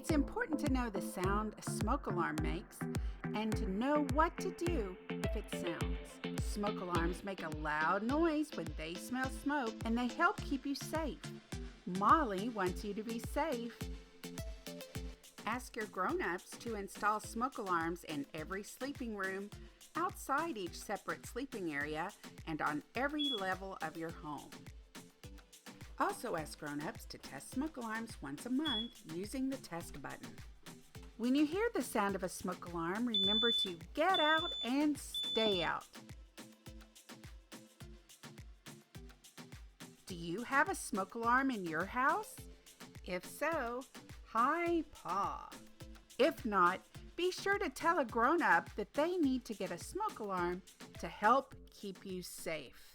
It's important to know the sound a smoke alarm makes and to know what to do if it sounds. Smoke alarms make a loud noise when they smell smoke, and they help keep you safe. Molly wants you to be safe. Ask your grown-ups to install smoke alarms in every sleeping room, outside each separate sleeping area, and on every level of your home. Also ask grown-ups to test smoke alarms once a month using the test button. When you hear the sound of a smoke alarm, remember to get out and stay out. Do you have a smoke alarm in your house? If so, high paw. If not, be sure to tell a grown-up that they need to get a smoke alarm to help keep you safe.